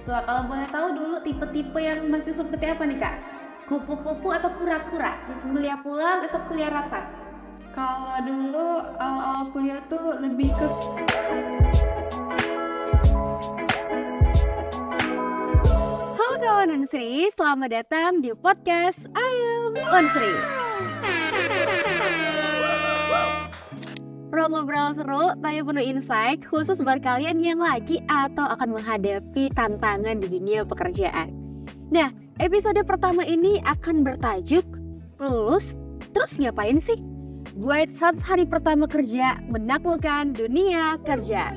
mahasiswa. Kalau boleh tahu dulu tipe-tipe yang mahasiswa seperti apa nih Kak? Kupu-kupu atau kura-kura? Kuliah pulang atau kuliah rapat? Kalau dulu awal kuliah tuh lebih ke Halo kawan Unsri, selamat datang di podcast Ayo Unsri. Ngobrol seru tapi penuh insight khusus buat kalian yang lagi atau akan menghadapi tantangan di dunia pekerjaan. Nah, episode pertama ini akan bertajuk lulus terus ngapain sih? Buat 100 hari pertama kerja menaklukkan dunia kerja.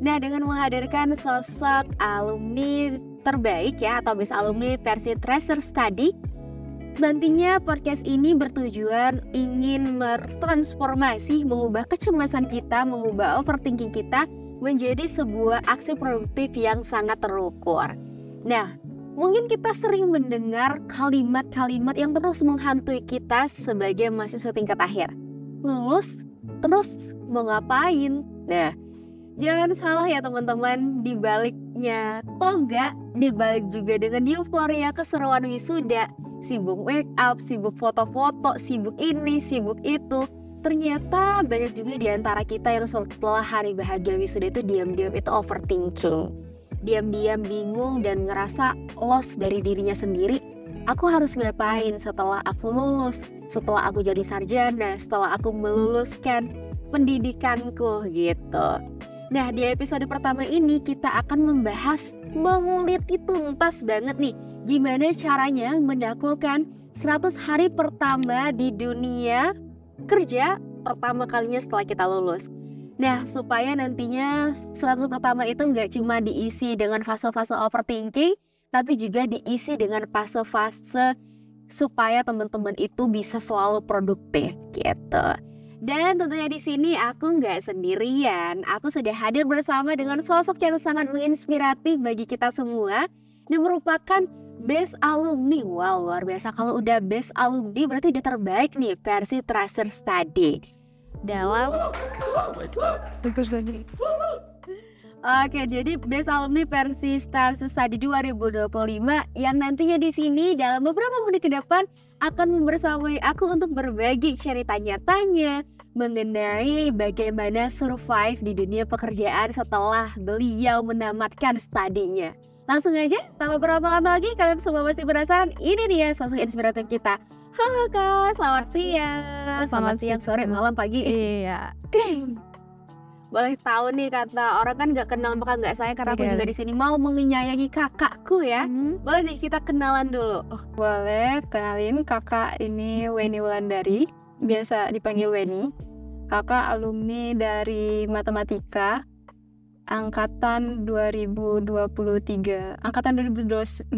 Nah, dengan menghadirkan sosok alumni terbaik ya, atau best alumni versi Tracer Study, nantinya podcast ini bertujuan ingin bertransformasi, mengubah kecemasan kita, mengubah overthinking kita menjadi sebuah aksi produktif yang sangat terukur. Nah, mungkin kita sering mendengar kalimat-kalimat yang terus menghantui kita sebagai mahasiswa tingkat akhir. Lulus, terus mau ngapain? Nah, jangan salah ya teman-teman, dibaliknya toga, dibalik juga dengan euforia keseruan wisuda, sibuk make up, sibuk foto-foto, sibuk ini, sibuk itu. Ternyata banyak juga di antara kita yang setelah hari bahagia wisuda itu diam-diam itu overthinking. Diam-diam bingung dan ngerasa lost dari dirinya sendiri. Aku harus ngapain setelah aku lulus, setelah aku jadi sarjana, setelah aku meluluskan pendidikanku gitu. Nah, di episode pertama ini kita akan membahas mengulik tuntas banget nih gimana caranya menaklukkan 100 hari pertama di dunia kerja pertama kalinya setelah kita lulus. Nah, supaya nantinya 100 pertama itu nggak cuma diisi dengan fase-fase overthinking, tapi juga diisi dengan fase-fase supaya teman-teman itu bisa selalu produktif gitu. Dan tentunya di sini aku nggak sendirian. Aku sudah hadir bersama dengan sosok yang sangat menginspiratif bagi kita semua yang merupakan best alumni. Wow, luar biasa. Kalau udah best alumni berarti udah terbaik nih versi Tracer Study. Oke, jadi best alumni versi Tracer Study 2025 yang nantinya di sini dalam beberapa menit ke depan akan membersamai aku untuk berbagi cerita nyatanya mengenai bagaimana survive di dunia pekerjaan setelah beliau menamatkan studinya. Langsung aja, tanpa berlama-lama lagi, kalian semua pasti penasaran. Ini dia sosok inspiratif kita. Halo Kak, selamat siang. Selamat siang, sore, malam, pagi. Iya. Boleh tahu nih, kata orang kan gak kenal maka gak sayang, karena aku juga di sini mau menyayangi kakakku ya. Boleh nih kita kenalan dulu. Boleh, kenalin kakak ini Weni Wulandari, biasa dipanggil Weni. Kakak alumni dari matematika angkatan 2023. Angkatan 2019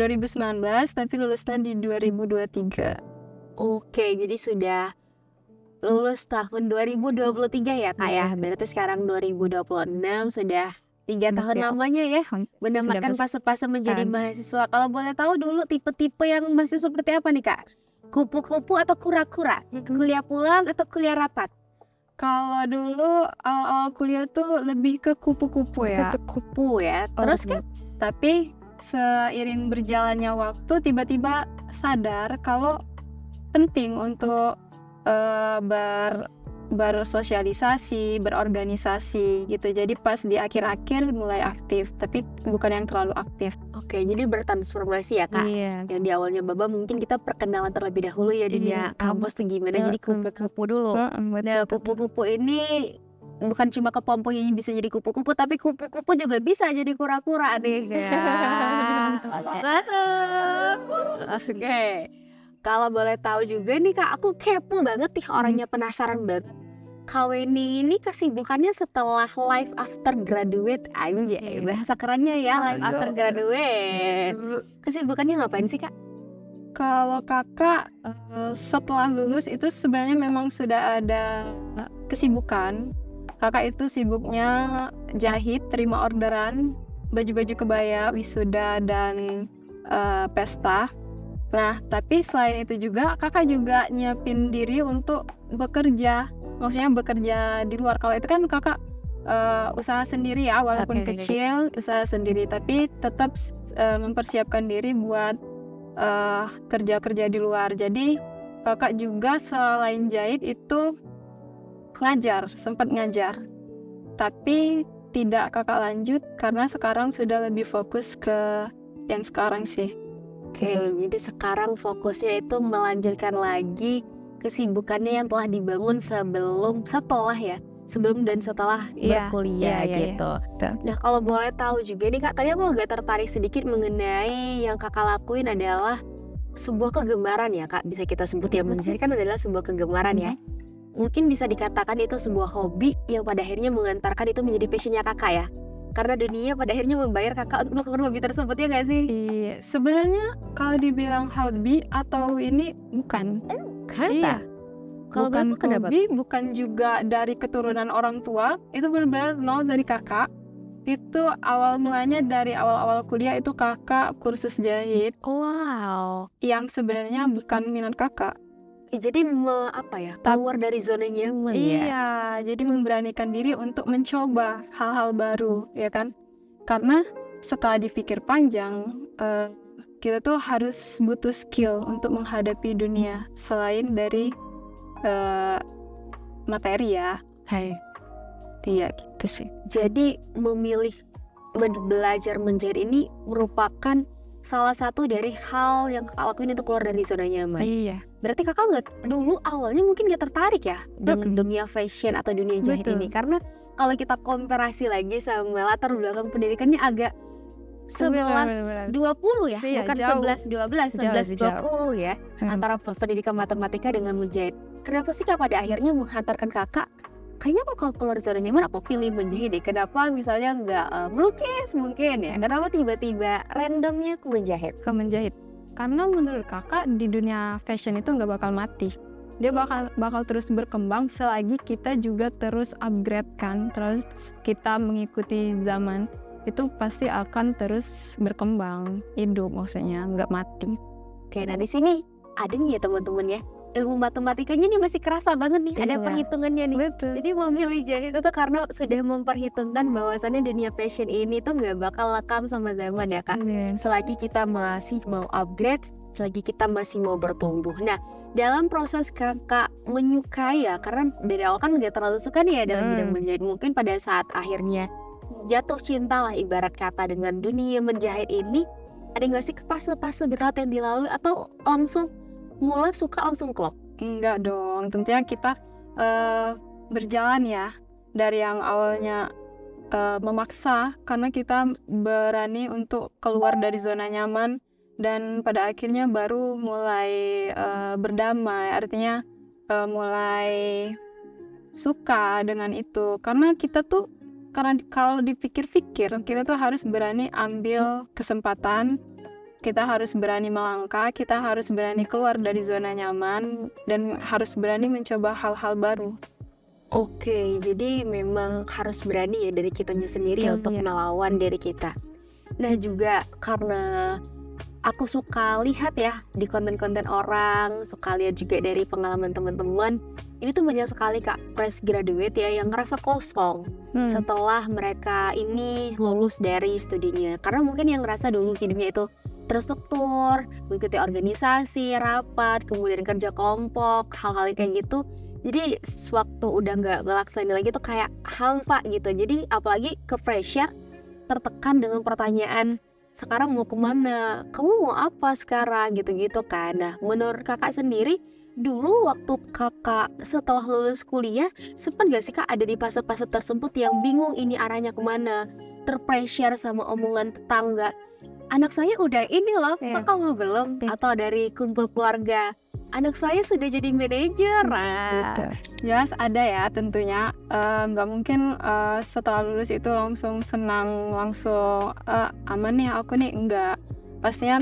tapi lulusnya di 2023. Oke, jadi sudah lulus tahun 2023 ya Kak ya. Berarti sekarang 2026, sudah 3 tahun lamanya ya menamatkan fase-fase menjadi mahasiswa. Kalau boleh tahu dulu tipe-tipe yang mahasiswa seperti apa nih Kak? Kupu-kupu atau kura-kura? Kuliah pulang atau kuliah rapat? Kalau dulu awal kuliah tuh lebih ke kupu-kupu ya. Kupu ya. Terus kan? Tapi seiring berjalannya waktu tiba-tiba sadar kalau penting untuk bersosialisasi, berorganisasi gitu. Jadi pas di akhir-akhir mulai aktif, tapi bukan yang terlalu aktif. Oke, jadi bertransformasi ya Kak. Iya. Yang di awalnya baba mungkin kita perkenalan terlebih dahulu ya dunia kampus tuh gimana. Jadi kupu-kupu dulu. Nah, kupu-kupu ini bukan cuma kepompong yang bisa jadi kupu-kupu, tapi kupu-kupu juga bisa jadi kura-kura nih. Masuk. Oke. Kalau boleh tahu juga nih Kak, aku kepo banget nih orangnya, penasaran banget. Kak Weni ini kesibukannya setelah life after graduate, anjay, bahasa kerennya ya, life after graduate. Kesibukannya ngapain sih Kak? Kalau kakak setelah lulus itu sebenarnya memang sudah ada kesibukan. Kakak itu sibuknya jahit, terima orderan baju-baju kebaya, wisuda dan pesta. Nah, tapi selain itu juga kakak juga nyiapin diri untuk bekerja. Maksudnya bekerja di luar. Kalau itu kan kakak usaha sendiri ya, walaupun Oke. kecil, usaha sendiri, tapi tetap mempersiapkan diri buat kerja-kerja di luar. Jadi kakak juga selain jahit itu sempat ngajar, tapi tidak kakak lanjut karena sekarang sudah lebih fokus ke yang sekarang sih. Oke, jadi sekarang fokusnya itu melanjutkan lagi kesibukannya yang telah dibangun sebelum dan setelah berkuliah gitu. Betul. Nah, kalau boleh tahu juga nih Kak, tadi aku agak tertarik sedikit mengenai yang Kakak lakuin adalah sebuah kegemaran ya Kak, bisa kita sebut ya, menjadi kan adalah sebuah kegemaran ya. Mungkin bisa dikatakan itu sebuah hobi yang pada akhirnya mengantarkan itu menjadi passionnya Kakak ya. Karena dunia pada akhirnya membayar Kakak untuk melakukan hobi tersebut, ya nggak sih? Iya, sebenarnya kalau dibilang hobi atau ini bukan. Iya. Kalau Bukan Bapak kenapa? hobi, bukan juga dari keturunan orang tua, itu benar-benar nol dari kakak. Itu awal mulanya dari awal-awal kuliah itu kakak kursus jahit Wow. yang sebenarnya bukan minat kakak. Jadi keluar dari zona nyaman ya. Iya, jadi memberanikan diri untuk mencoba hal-hal baru, ya kan? Karena setelah dipikir panjang, kita tuh harus butuh skill untuk menghadapi dunia selain dari materi ya. Iya gitu sih. Jadi memilih belajar menjahit ini merupakan salah satu dari hal yang Kakak lakuin itu keluar dari zona nyaman. Iya. Berarti Kakak nggak dulu awalnya mungkin nggak tertarik ya dengan dunia fashion atau dunia jahit Betul. ini, karena kalau kita komparasi lagi sama latar belakang pendidikannya agak 11-20 ya, Iya, bukan jauh. 11-12, Jauh, 11-20 ya, antara pendidikan matematika dengan menjahit. Kenapa sih Kak pada akhirnya menghantarkan Kakak, kayaknya kok kalau keluar zona nyaman aku pilih menjahit deh, kenapa misalnya nggak melukis mungkin ya, kenapa tiba-tiba randomnya aku menjahit? Ke menjahit. Karena menurut kakak di dunia fashion itu nggak bakal mati. Dia bakal terus berkembang selagi kita juga terus upgrade kan, terus kita mengikuti zaman. Itu pasti akan terus berkembang, hidup maksudnya, nggak mati. Oke, nah di sini ada nih ya teman-teman ya, ilmu matematikanya nih masih kerasa banget nih, ada Iya. perhitungannya nih. Betul. Jadi memilih jahit itu karena sudah memperhitungkan bahwasannya dunia fashion ini tuh nggak bakal lekang sama zaman ya Kak. Selagi kita masih mau upgrade, selagi kita masih mau bertumbuh. Nah, dalam proses Kakak menyukai ya, karena dari awal kan nggak terlalu suka nih ya dalam bidang menjahit. Mungkin pada saat akhirnya jatuh cinta lah ibarat kata dengan dunia menjahit ini, ada nggak sih fase-fase berat yang dilalui atau langsung mulai suka langsung klop? Enggak dong, tentunya kita berjalan ya dari yang awalnya memaksa karena kita berani untuk keluar dari zona nyaman dan pada akhirnya baru mulai berdamai, artinya mulai suka dengan itu karena kita tuh kalau dipikir-pikir kita tuh harus berani ambil kesempatan. Kita harus berani melangkah, kita harus berani keluar dari zona nyaman, dan harus berani mencoba hal-hal baru. Oke, jadi memang harus berani ya dari kitanya sendiri ya untuk melawan diri kita. Nah juga karena aku suka lihat ya di konten-konten orang, suka lihat juga dari pengalaman teman-teman, ini tuh banyak sekali Kak fresh graduate ya yang ngerasa kosong setelah mereka ini lulus dari studinya. Karena mungkin yang ngerasa dulu hidupnya itu terstruktur, mengikuti organisasi, rapat, kemudian kerja kelompok, hal-hal kayak gitu. Jadi waktu udah nggak ngelaksanain lagi tuh kayak hampa gitu. Jadi apalagi ke pressure, tertekan dengan pertanyaan, sekarang mau kemana? Kamu mau apa sekarang? Gitu-gitu kan. Nah menurut kakak sendiri, dulu waktu kakak setelah lulus kuliah, sempat gak sih Kak ada di fase-fase tersebut yang bingung ini arahnya kemana? Terpressure sama omongan tetangga, anak saya udah ini loh, kok kamu belum? Atau dari kumpul keluarga, anak saya sudah jadi manajer. Jelas ada ya tentunya, nggak mungkin setelah lulus itu langsung senang, langsung aman nih aku nih, enggak. Pastinya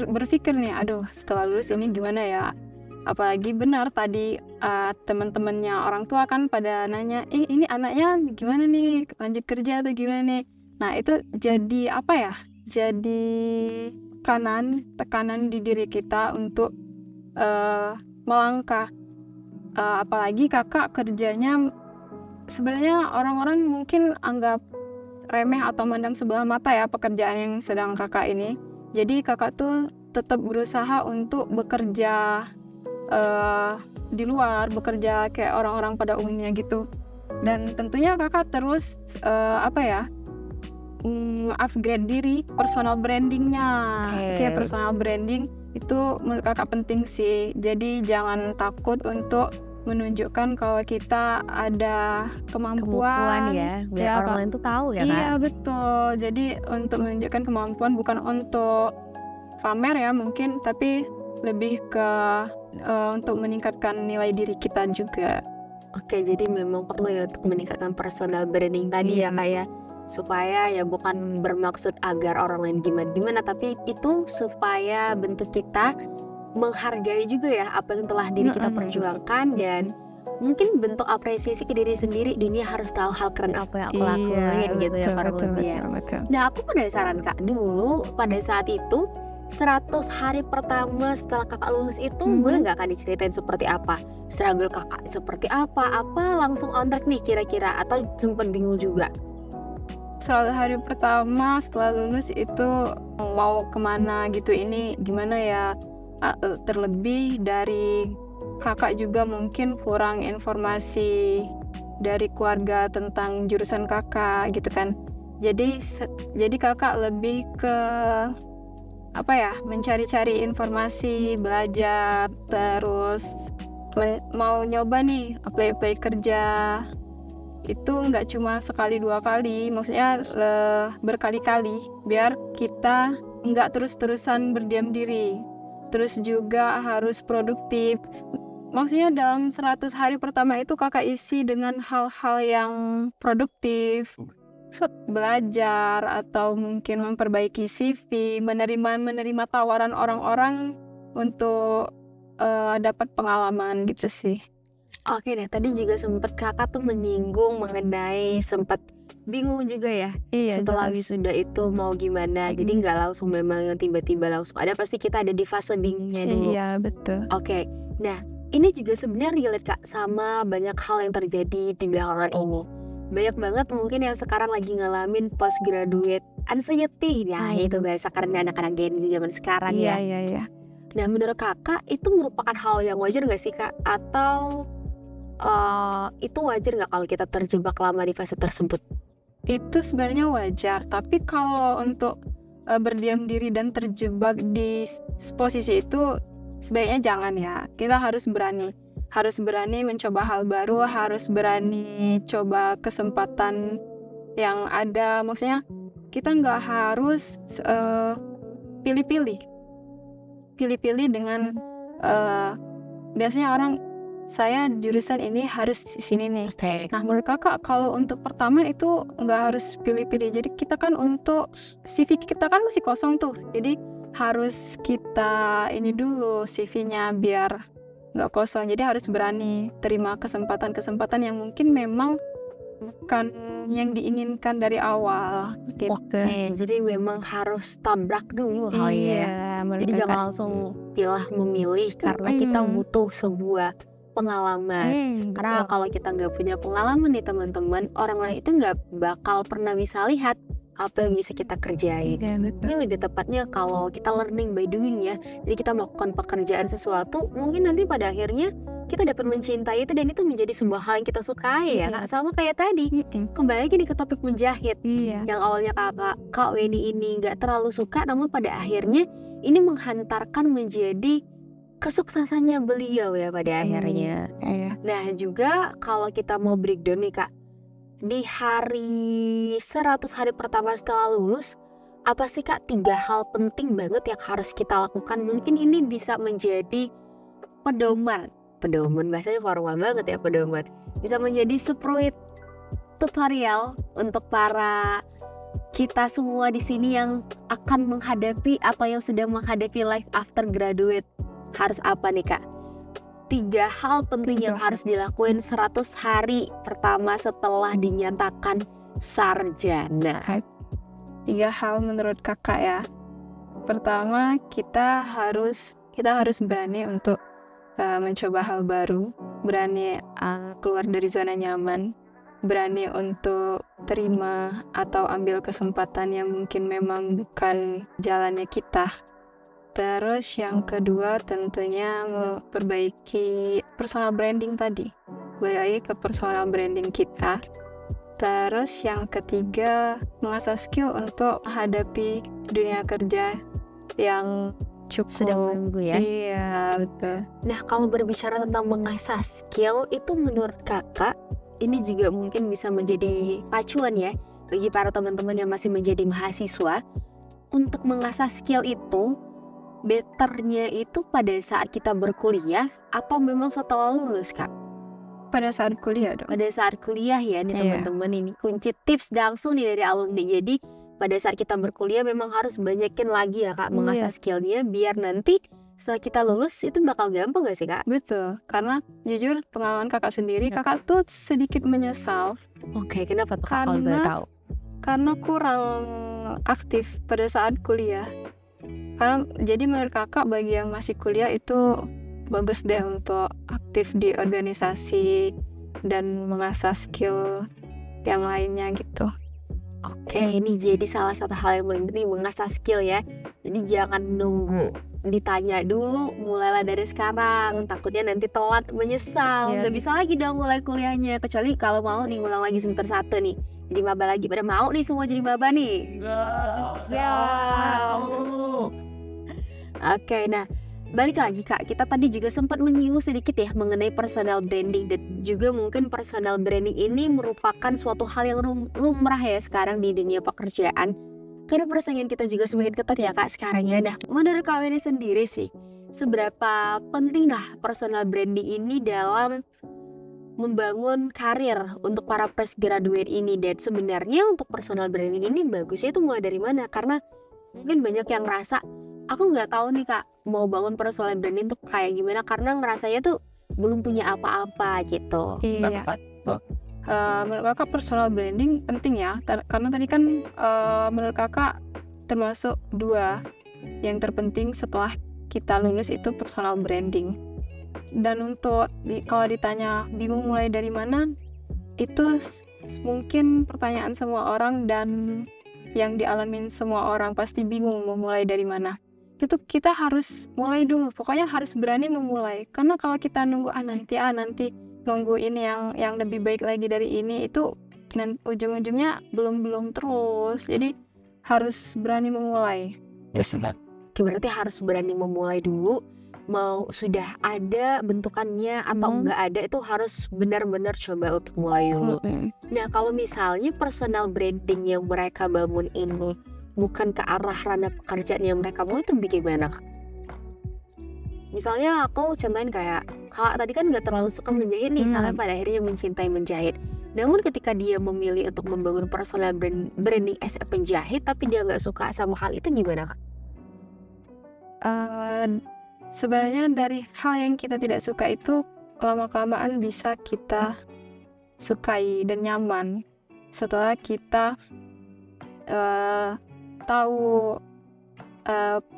berpikir nih, aduh setelah lulus ini gimana ya. Apalagi benar tadi teman-temannya orang tua kan pada nanya, ini anaknya gimana nih, lanjut kerja atau gimana nih. Nah itu jadi apa ya, jadi tekanan di diri kita untuk melangkah. Apalagi kakak kerjanya sebenarnya orang-orang mungkin anggap remeh atau mandang sebelah mata ya pekerjaan yang sedang kakak ini. Jadi kakak tuh tetap berusaha untuk bekerja di luar, bekerja kayak orang-orang pada umumnya gitu. Dan tentunya kakak terus upgrade diri, personal brandingnya. Kayak personal branding itu menurut kakak penting sih. Jadi jangan takut untuk menunjukkan kalau kita ada kemampuan ya, biar ya, orang Kak. lain tuh tahu ya, Kak. Iya betul. Jadi untuk menunjukkan kemampuan bukan untuk pamer ya mungkin, tapi lebih ke untuk meningkatkan nilai diri kita juga. Oke, jadi memang perlu ya untuk meningkatkan personal branding tadi ya, Kak ya. Supaya ya bukan bermaksud agar orang lain gimana-gimana, tapi itu supaya bentuk kita menghargai juga ya apa yang telah diri kita perjuangkan, dan mungkin bentuk apresiasi ke diri sendiri. Dunia harus tahu hal keren apa yang aku lakuin gitu ya, para lebih ya. Nah, aku penasaran Kak, dulu pada saat itu 100 hari pertama setelah kakak lulus itu boleh nggak Kak diceritain seperti apa? Struggle kakak seperti apa? Apa langsung on track nih kira-kira, atau sempat bingung juga? 100 hari pertama setelah lulus itu mau kemana gitu, ini gimana ya, terlebih dari kakak juga mungkin kurang informasi dari keluarga tentang jurusan kakak gitu kan. Jadi kakak lebih ke mencari-cari informasi, belajar, terus mau nyoba nih apply kerja. Itu nggak cuma sekali dua kali, maksudnya berkali-kali, biar kita nggak terus-terusan berdiam diri. Terus juga harus produktif. Maksudnya dalam 100 hari pertama itu kakak isi dengan hal-hal yang produktif, belajar atau mungkin memperbaiki CV, menerima tawaran orang-orang untuk dapat pengalaman gitu sih. Oke deh, tadi juga sempat kakak tuh menyinggung mengenai sempat bingung juga ya. Setelah wisuda itu mau gimana. Jadi nggak langsung memang yang tiba-tiba langsung ada, pasti kita ada di fase bingungnya dulu. Iya betul. Oke, nah ini juga sebenarnya relate Kak sama banyak hal yang terjadi di belakangan ini. Banyak banget mungkin yang sekarang lagi ngalamin postgraduate anxiety. Nah itu bahasa karena anak-anak Gen Z zaman sekarang ya. Iya. Nah menurut kakak itu merupakan hal yang wajar nggak sih Kak? Atau itu wajar nggak kalau kita terjebak lama di fase tersebut? Itu sebenarnya wajar, tapi kalau untuk berdiam diri dan terjebak di posisi itu sebaiknya jangan ya. Kita harus berani mencoba hal baru, harus berani coba kesempatan yang ada. Maksudnya kita nggak harus pilih-pilih dengan biasanya orang, saya jurusan ini harus di sini nih. Nah menurut kakak kalau untuk pertama itu nggak harus pilih-pilih. Jadi kita kan untuk CV kita kan masih kosong tuh. Jadi harus kita ini dulu CV-nya biar nggak kosong. Jadi harus berani terima kesempatan yang mungkin memang bukan yang diinginkan dari awal gitu. Jadi memang harus tabrak dulu hal ya. Jadi jangan langsung memilih karena kita butuh sebuah pengalaman. Karena kalau kita nggak punya pengalaman nih teman-teman, orang lain itu nggak bakal pernah bisa lihat apa yang bisa kita kerjain. Ini lebih tepatnya kalau kita learning by doing ya. Jadi kita melakukan pekerjaan sesuatu, mungkin nanti pada akhirnya kita dapat mencintai itu, dan itu menjadi sebuah hal yang kita sukai ya Kak. Sama kayak tadi, kembali lagi ke topik menjahit. Yang awalnya Kak Weni ini nggak terlalu suka, namun pada akhirnya ini menghantarkan menjadi kesuksesannya beliau ya pada akhirnya. Nah juga kalau kita mau breakdown nih Kak, di hari 100 hari pertama setelah lulus, apa sih Kak 3 hal penting banget yang harus kita lakukan? Mungkin ini bisa menjadi pedoman bahasanya formal banget ya, pedoman. Bisa menjadi seproit tutorial untuk para kita semua di sini yang akan menghadapi atau yang sedang menghadapi life after graduate. Harus apa nih Kak? 3 hal penting yang harus dilakuin 100 hari pertama setelah dinyatakan sarjana. 3 hal menurut kakak ya. Pertama, kita harus berani untuk mencoba hal baru, berani keluar dari zona nyaman. berani untuk terima atau ambil kesempatan yang mungkin memang bukan jalannya kita. Terus yang kedua tentunya memperbaiki personal branding tadi. Balik lagi ke personal branding kita. Terus yang ketiga, mengasah skill untuk menghadapi dunia kerja yang cukup Sedang menunggu ya. Iya, betul. Nah, kalau berbicara tentang mengasah skill, itu menurut kakak, ini juga mungkin bisa menjadi pacuan ya bagi para teman-teman yang masih menjadi mahasiswa. Untuk mengasah skill itu, betternya itu pada saat kita berkuliah atau memang setelah lulus, Kak? Pada saat kuliah dong. Pada saat kuliah ya nih Iya. teman-teman, ini kunci tips langsung nih dari alumni. Jadi pada saat kita berkuliah memang harus banyakin lagi ya Kak mengasah skillnya, biar nanti setelah kita lulus itu bakal gampang gak sih Kak? Betul, karena jujur pengalaman kakak sendiri, kakak tuh sedikit menyesal Oke, kenapa tuh Kak kalau boleh tahu? karena kurang aktif pada saat kuliah. Karena jadi menurut kakak bagi yang masih kuliah itu bagus deh untuk aktif di organisasi dan mengasah skill yang lainnya gitu. Oke, ini jadi salah satu hal yang paling penting, mengasah skill ya. Jadi jangan nunggu ditanya dulu, mulailah dari sekarang. Takutnya nanti telat menyesal. Iya. Nggak bisa lagi dong mulai kuliahnya. Kecuali kalau mau nih ngulang lagi semester 1 nih. Jadi maba lagi. Pada mau nih semua jadi maba nih? Ya. Oke, nah balik lagi Kak, kita tadi juga sempat menyinggung sedikit ya mengenai personal branding, dan juga mungkin personal branding ini merupakan suatu hal yang lumrah ya sekarang di dunia pekerjaan, karena persaingan kita juga semakin ketat ya Kak sekarang ya. Nah, menurut Kak Weni sendiri sih, seberapa penting lah personal branding ini dalam membangun karir untuk para fresh graduate ini, dan sebenarnya untuk personal branding ini bagusnya itu mulai dari mana? Karena mungkin banyak yang ngerasa, aku nggak tahu nih Kak mau bangun personal branding tuh kayak gimana, karena ngerasanya tuh belum punya apa-apa gitu. Iya. Menurut kakak personal branding penting ya, karena tadi kan menurut kakak termasuk 2 yang terpenting setelah kita lulus itu personal branding. Dan untuk kalau ditanya bingung mulai dari mana, itu mungkin pertanyaan semua orang dan yang dialamin semua orang, pasti bingung mau mulai dari mana. Itu kita harus mulai dulu, pokoknya harus berani memulai. Karena kalau kita nunggu nanti nunggu ini yang lebih baik lagi dari ini, itu dan ujung-ujungnya belum terus. Jadi harus berani memulai. Berarti harus berani memulai dulu, mau sudah ada bentukannya atau nggak ada, itu harus benar-benar coba untuk mulai dulu. Nah, kalau misalnya personal branding yang mereka bangun ini bukan ke arah ranah pekerjaan yang mereka mau, itu bagaimana Kak? Misalnya aku contohin kayak Kak tadi kan nggak terlalu suka menjahit nih, sampai pada akhirnya mencintai menjahit. Namun ketika dia memilih untuk membangun personal branding as a penjahit, tapi dia nggak suka sama hal itu, gimana Kak? Sebenarnya dari hal yang kita tidak suka itu lama-kelamaan bisa kita sukai dan nyaman setelah kita tahu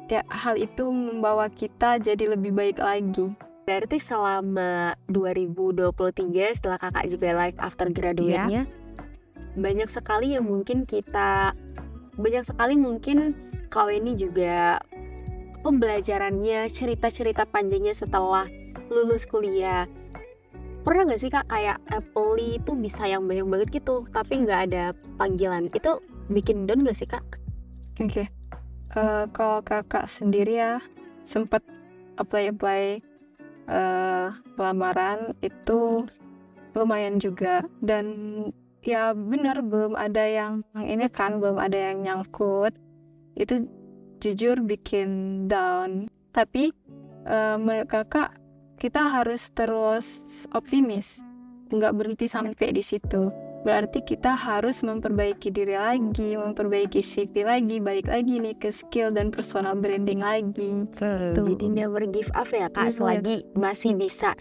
ya, hal itu membawa kita jadi lebih baik lagi. Berarti selama 2023 setelah kakak juga live after graduate-nya, banyak sekali mungkin Kak Weni juga pembelajarannya, cerita-cerita panjangnya setelah lulus kuliah. Pernah gak sih Kak kayak Apple itu bisa yang banyak banget gitu tapi nggak ada panggilan, itu bikin down gak sih Kak? Oke. Kalau kakak sendiri ya sempat apply lamaran itu lumayan juga, dan ya benar belum ada yang nyangkut. Itu jujur bikin down. Tapi menurut kakak kita harus terus optimis, nggak berhenti sampai di situ. Berarti kita harus memperbaiki diri lagi, memperbaiki CV lagi, balik lagi nih ke skill dan personal branding lagi. Jadi never give up ya Kak, selagi masih bisa.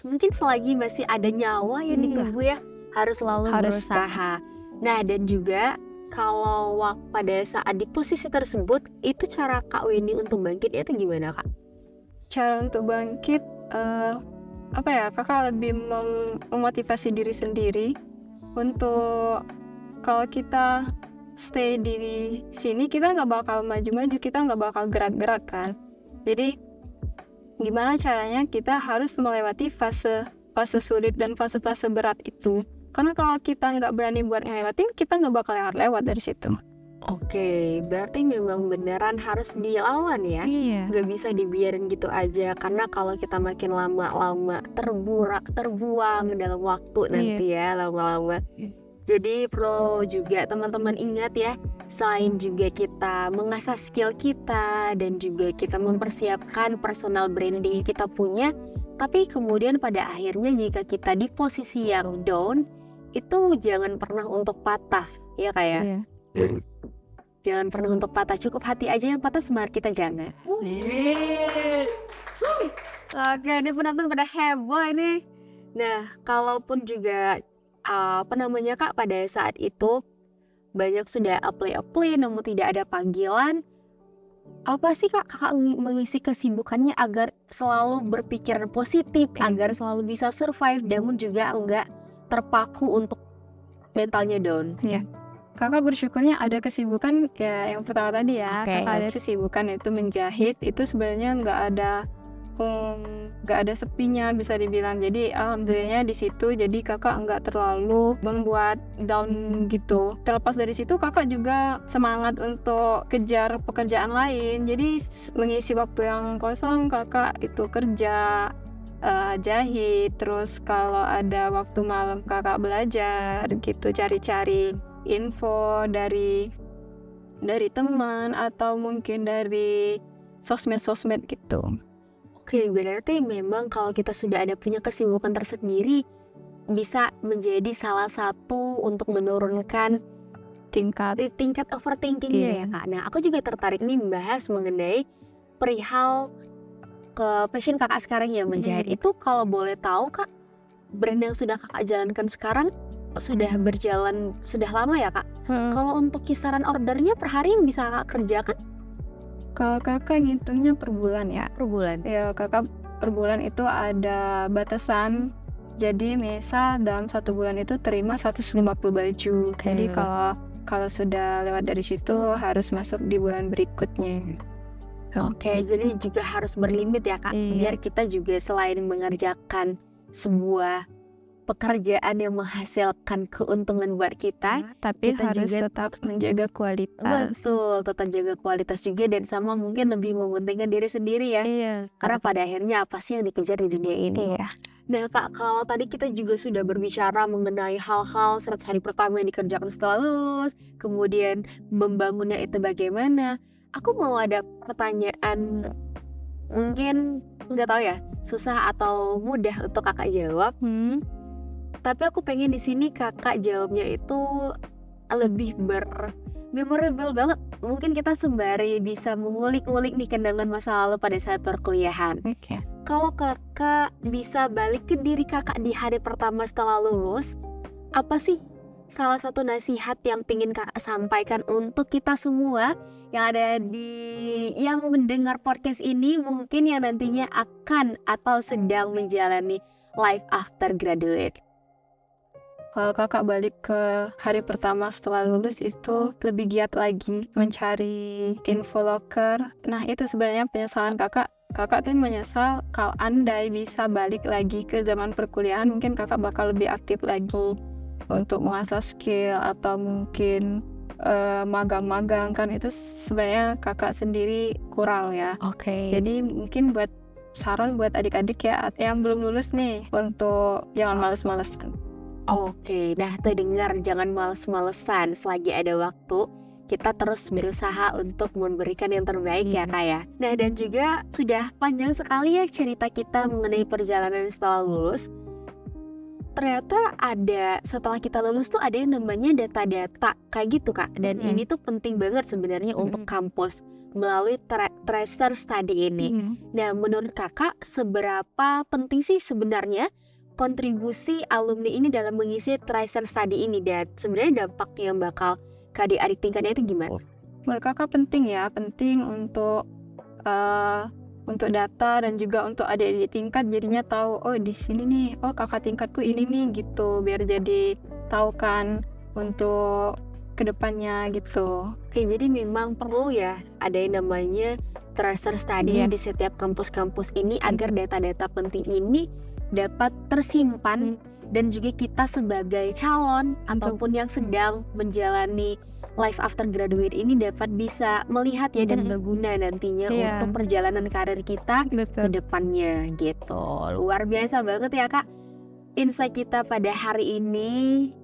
Mungkin selagi masih ada nyawa ya di tubuh ya, harus selalu berusaha. Nah, dan juga kalau pada saat di posisi tersebut, itu cara Kak Weni untuk bangkit itu gimana Kak? Cara untuk bangkit, kakak lebih memotivasi diri sendiri untuk kalau kita stay di sini kita nggak bakal maju-maju, kita nggak bakal gerak-gerak kan. Jadi gimana caranya kita harus melewati fase sulit dan fase berat itu. Karena kalau kita nggak berani buat ngelewatin, kita nggak bakal lewat dari situ. Oke, berarti memang beneran harus dilawan ya. Iya. Gak bisa dibiarin gitu aja, karena kalau kita makin lama-lama terbuang dalam waktu nanti ya lama-lama. Jadi perlu juga teman-teman ingat ya, selain juga kita mengasah skill kita dan juga kita mempersiapkan personal branding yang kita punya, tapi kemudian pada akhirnya jika kita di posisi yang down, itu jangan pernah untuk patah, ya kayak. Iya. Jangan pernah untuk patah, cukup hati aja yang patah, semangat kita jangan. Oke, ini penonton pada heboh ini. Nah, kalaupun juga Kak, pada saat itu banyak sudah apply namun tidak ada panggilan, apa sih Kak mengisi kesibukannya agar selalu berpikiran positif, agar selalu bisa survive namun juga enggak terpaku untuk mentalnya down? Iya. Kakak bersyukurnya ada kesibukan ya, yang pertama tadi ya. Kakak ada kesibukan itu menjahit, itu sebenarnya nggak ada sepinya bisa dibilang. Jadi alhamdulillahnya di situ, jadi kakak nggak terlalu membuat down gitu. Terlepas dari situ kakak juga semangat untuk kejar pekerjaan lain. Jadi mengisi waktu yang kosong kakak itu kerja, jahit. Terus kalau ada waktu malam kakak belajar gitu, cari-cari info dari teman atau mungkin dari sosmed gitu. Oke, berarti memang kalau kita sudah ada punya kesibukan tersendiri bisa menjadi salah satu untuk menurunkan tingkat overthinkingnya ya Kak. Nah, aku juga tertarik nih membahas mengenai perihal ke passion kakak sekarang yang menjahit. Itu kalau boleh tahu Kak, brand yang sudah kakak jalankan sekarang sudah berjalan sudah lama ya Kak? Kalau untuk kisaran ordernya per hari yang bisa kakak kerjakan? Kalau kakak ngitungnya per bulan ya. Per bulan? Ya, kakak per bulan itu ada batasan. Jadi misal dalam 1 bulan itu terima 150 baju. Jadi kalau sudah lewat dari situ harus masuk di bulan berikutnya. Oke, jadi juga harus berlimit ya Kak. Biar kita juga selain mengerjakan sebuah pekerjaan yang menghasilkan keuntungan buat kita, tapi kita harus juga tetap menjaga kualitas. Betul, tetap jaga kualitas juga, dan sama mungkin lebih mementingkan diri sendiri ya. Iya. Karena pada akhirnya apa sih yang dikejar di dunia ini? Iya. Nah Kak, kalau tadi kita juga sudah berbicara mengenai hal-hal 100 hari pertama yang dikerjakan setelah lulus, kemudian membangunnya itu bagaimana. Aku mau ada pertanyaan, mungkin nggak tahu ya, susah atau mudah untuk kakak jawab. Tapi aku pengen di sini kakak jawabnya itu lebih memorable banget. Mungkin kita sembari bisa mengulik-ulik nih kenangan masa lalu pada saat perkuliahan. Kalau kakak bisa balik ke diri kakak di hari pertama setelah lulus, apa sih salah satu nasihat yang pengen kakak sampaikan untuk kita semua yang ada yang mendengar podcast ini, mungkin yang nantinya akan atau sedang menjalani life after graduate? Kalau kakak balik ke hari pertama setelah lulus itu lebih giat lagi mencari info loker. Nah itu sebenarnya penyesalan kakak. Kakak tuh menyesal kalau andai bisa balik lagi ke zaman perkuliahan, mungkin kakak bakal lebih aktif lagi untuk mengasah skill atau mungkin magang-magang, kan itu sebenarnya kakak sendiri kurang ya. Jadi mungkin buat saran buat adik-adik ya yang belum lulus nih, untuk jangan males-malesan. Nah tuh dengar, jangan males-malesan. Selagi ada waktu, kita terus berusaha untuk memberikan yang terbaik ya Kak ya. Nah dan juga sudah panjang sekali ya cerita kita mengenai perjalanan setelah lulus. Ternyata ada, setelah kita lulus tuh ada yang namanya data-data kayak gitu Kak. Dan ini tuh penting banget sebenarnya untuk kampus melalui tracer study ini. Nah menurut kakak seberapa penting sih sebenarnya kontribusi alumni ini dalam mengisi tracer study ini, dan sebenarnya dampak yang bakal ke adik-adik tingkatnya itu gimana? Menurut kakak penting ya, penting untuk data dan juga untuk adik-adik tingkat jadinya tahu, oh di sini nih, oh kakak tingkatku ini nih gitu, biar jadi tahukan untuk kedepannya gitu. Oke, jadi memang perlu ya ada yang namanya tracer study Iya. di setiap kampus-kampus ini agar data-data penting ini dapat tersimpan dan juga kita sebagai calon ataupun yang sedang menjalani life after graduate ini dapat bisa melihat ya dan berguna nantinya Iya. untuk perjalanan karir kita ke Betul. depannya gitu. Luar biasa banget ya Kak insight kita pada hari ini.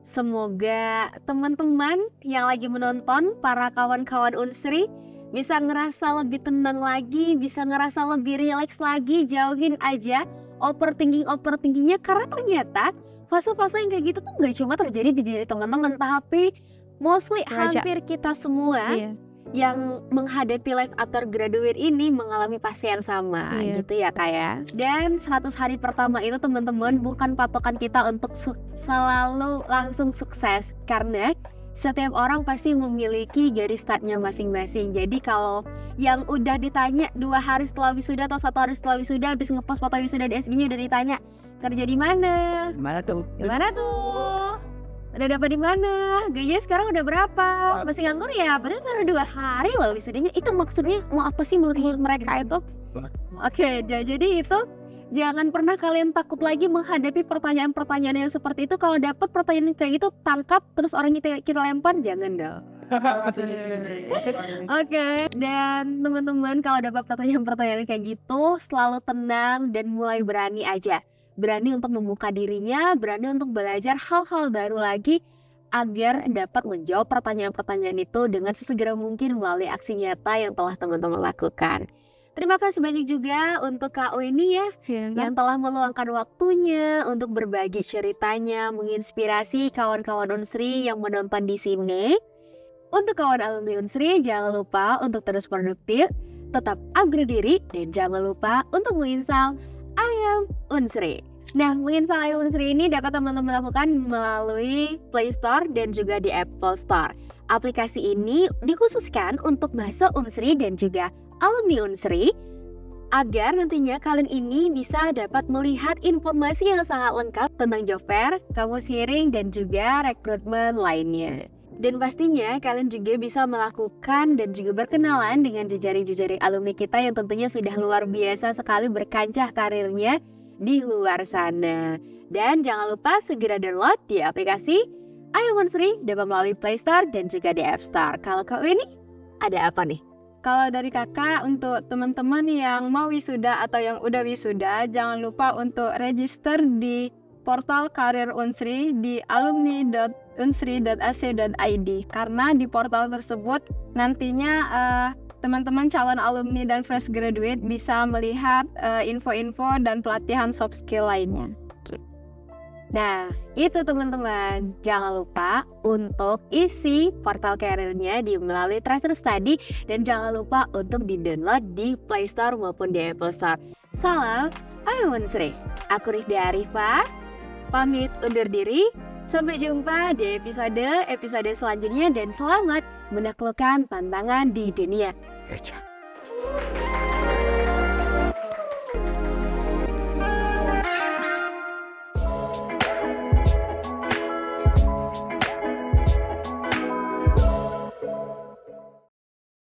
Semoga teman-teman yang lagi menonton, para kawan-kawan Unsri bisa ngerasa lebih tenang lagi, bisa ngerasa lebih rileks lagi, jauhin aja overthinkingnya karena ternyata fase-fase yang kayak gitu tuh gak cuma terjadi di diri teman-teman, tapi mostly hampir kita semua Iya. yang menghadapi life after graduate ini mengalami fase yang sama Iya. gitu ya Kak ya. Dan 100 hari pertama itu teman-teman bukan patokan kita untuk selalu langsung sukses, karena setiap orang pasti memiliki garis startnya masing-masing. Jadi kalau yang udah ditanya 2 hari setelah wisuda atau 1 hari setelah wisuda habis ngepost foto wisuda di SG-nya udah ditanya kerja di mana? Gimana tuh? Gimana tuh? Udah dapat di mana? Gajinya sekarang udah berapa? Masih nganggur ya? Padahal baru 2 hari loh wisudanya. Itu maksudnya mau apa sih menurut mereka itu? Oke, jadi itu jangan pernah kalian takut lagi menghadapi pertanyaan-pertanyaan yang seperti itu. Kalau dapat pertanyaan kayak gitu, tangkap terus orang kita lempar, jangan dong. Oke, dan teman-teman kalau dapat pertanyaan-pertanyaan kayak gitu, selalu tenang dan mulai berani aja. Berani untuk membuka dirinya, berani untuk belajar hal-hal baru lagi agar dapat menjawab pertanyaan-pertanyaan itu dengan sesegera mungkin melalui aksi nyata yang telah teman-teman lakukan. Terima kasih banyak juga untuk Kak Weni ya yang telah meluangkan waktunya untuk berbagi ceritanya, menginspirasi kawan-kawan Unsri yang menonton di sini. Untuk kawan alumni Unsri, jangan lupa untuk terus produktif, tetap upgrade diri, dan jangan lupa untuk menginstal I Am Unsri. Nah, menginstal I Am Unsri ini dapat teman-teman lakukan melalui Play Store dan juga di Apple Store. Aplikasi ini dikhususkan untuk mahasiswa Unsri dan juga alumni Unsri agar nantinya kalian ini bisa dapat melihat informasi yang sangat lengkap tentang job fair, kampus hiring, dan juga rekrutmen lainnya. Dan pastinya kalian juga bisa melakukan dan juga berkenalan dengan jejaring-jejaring alumni kita yang tentunya sudah luar biasa sekali berkancah karirnya di luar sana. Dan jangan lupa segera download di aplikasi I Am Unsri dapat melalui Play Store dan juga di App Store. Kalau Kak ini ada apa nih? Kalau dari kakak, untuk teman-teman yang mau wisuda atau yang udah wisuda, jangan lupa untuk register di portal karir Unsri di alumni.unsri.ac.id, karena di portal tersebut nantinya teman-teman calon alumni dan fresh graduate bisa melihat info-info dan pelatihan soft skill lainnya. Nah, itu teman-teman. Jangan lupa untuk isi portal karirnya di melalui Tracer Study dan jangan lupa untuk di-download di Play Store maupun di Apple Store. Salam, I Am Unsri. Aku Rifda Arifah, pamit undur diri. Sampai jumpa di episode selanjutnya dan selamat menaklukkan tantangan di dunia kerja.